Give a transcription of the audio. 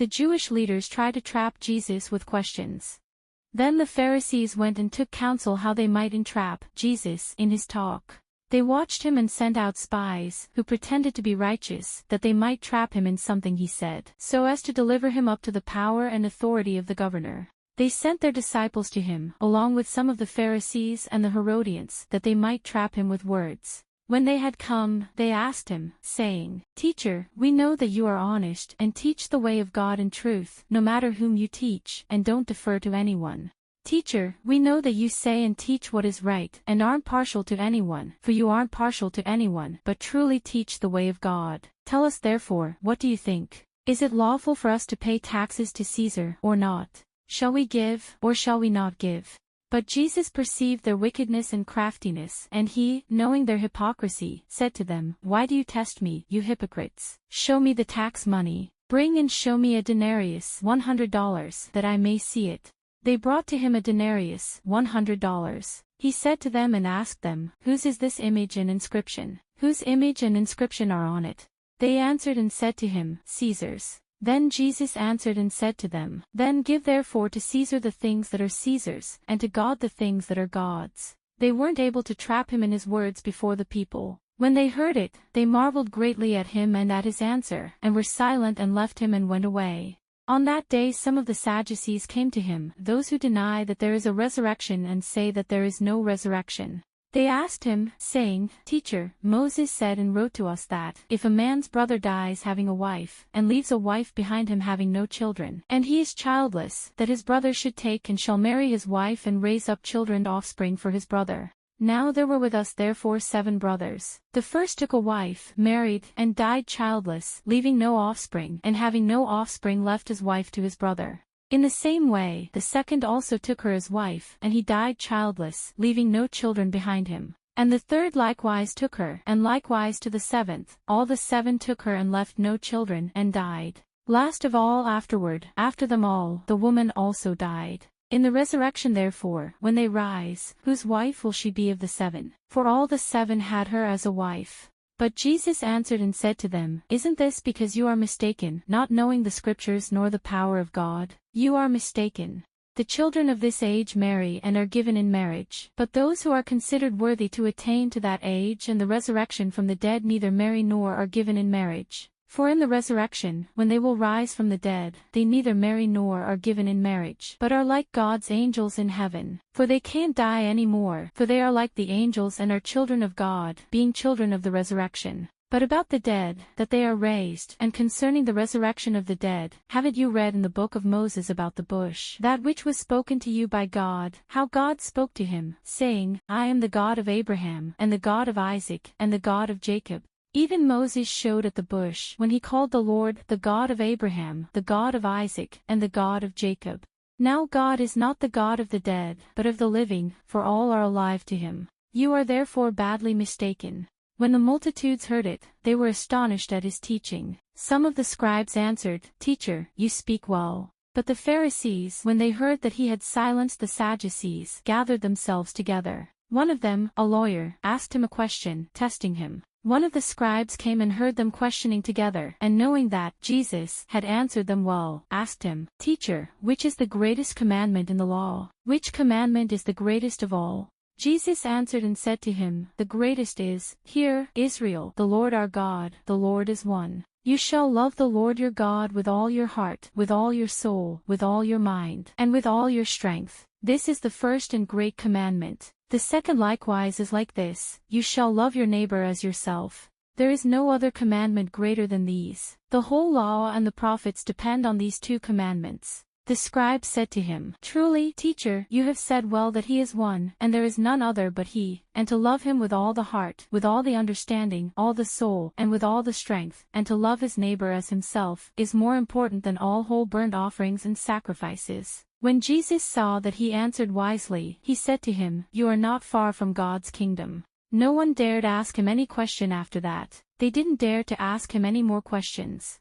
the Jewish leaders tried to trap Jesus with questions. Then the Pharisees went and took counsel how they might entrap Jesus in his talk. They watched him and sent out spies, who pretended to be righteous, that they might trap him in something he said, so as to deliver him up to the power and authority of the governor. They sent their disciples to him, along with some of the Pharisees and the Herodians, that they might trap him with words. When they had come, they asked him, saying, Teacher, we know that you are honest, and teach the way of God in truth, no matter whom you teach, and don't defer to anyone. Teacher, we know that you say and teach what is right, and aren't partial to anyone, for you aren't partial to anyone, but truly teach the way of God. Tell us therefore, what do you think? Is it lawful for us to pay taxes to Caesar, or not? Shall we give, or shall we not give? But Jesus perceived their wickedness and craftiness, and he, knowing their hypocrisy, said to them, Why do you test me, you hypocrites? Show me the tax money. Bring and show me a denarius, $100, that I may see it. They brought to him a denarius, $100. He said to them and asked them, Whose is this image and inscription? Whose image and inscription are on it? They answered and said to him, Caesar's. Then Jesus answered and said to them, Then give therefore to Caesar the things that are Caesar's, and to God the things that are God's. They weren't able to trap him in his words before the people. When they heard it, they marveled greatly at him and at his answer, and were silent and left him and went away. On that day some of the Sadducees came to him, those who deny that there is a resurrection and say that there is no resurrection. They asked him, saying, Teacher, Moses said and wrote to us that, if a man's brother dies having a wife, and leaves a wife behind him having no children, and he is childless, that his brother should take and shall marry his wife and raise up children offspring for his brother. Now there were with us therefore 7 brothers. The first took a wife, married, and died childless, leaving no offspring, and having no offspring left his wife to his brother. In the same way, the second also took her as wife, and he died childless, leaving no children behind him. And the third likewise took her, and likewise to the 7th. All the 7 took her and left no children, and died. Last of all afterward, after them all, the woman also died. In the resurrection therefore, when they rise, whose wife will she be of the 7? For all the 7 had her as a wife. But Jesus answered and said to them, Isn't this because you are mistaken, not knowing the Scriptures nor the power of God? You are mistaken. The children of this age marry and are given in marriage, but those who are considered worthy to attain to that age and the resurrection from the dead neither marry nor are given in marriage. For in the resurrection, when they will rise from the dead, they neither marry nor are given in marriage, but are like God's angels in heaven. For they can't die any more, for they are like the angels and are children of God, being children of the resurrection. But about the dead, that they are raised, and concerning the resurrection of the dead, haven't you read in the book of Moses about the bush, that which was spoken to you by God, how God spoke to him, saying, I am the God of Abraham, and the God of Isaac, and the God of Jacob? Even Moses showed at the bush when he called the Lord the God of Abraham, the God of Isaac, and the God of Jacob. Now God is not the God of the dead, but of the living, for all are alive to him. You are therefore badly mistaken. When the multitudes heard it, they were astonished at his teaching. Some of the scribes answered, Teacher, you speak well. But the Pharisees, when they heard that he had silenced the Sadducees, gathered themselves together. One of them, a lawyer, asked him a question, testing him. One of the scribes came and heard them questioning together, and knowing that Jesus had answered them well, asked him, Teacher, which is the greatest commandment in the law? Which commandment is the greatest of all? Jesus answered and said to him, The greatest is, Hear, Israel, the Lord our God, the Lord is one. You shall love the Lord your God with all your heart, with all your soul, with all your mind, and with all your strength. This is the first and great commandment. The second likewise is like this, You shall love your neighbor as yourself. There is no other commandment greater than these. The whole law and the prophets depend on these 2 commandments. The scribe said to him, Truly, Teacher, you have said well that he is one, and there is none other but he, and to love him with all the heart, with all the understanding, all the soul, and with all the strength, and to love his neighbor as himself, is more important than all whole burnt offerings and sacrifices. When Jesus saw that he answered wisely, he said to him, You are not far from God's kingdom. No one dared ask him any question after that. They didn't dare to ask him any more questions.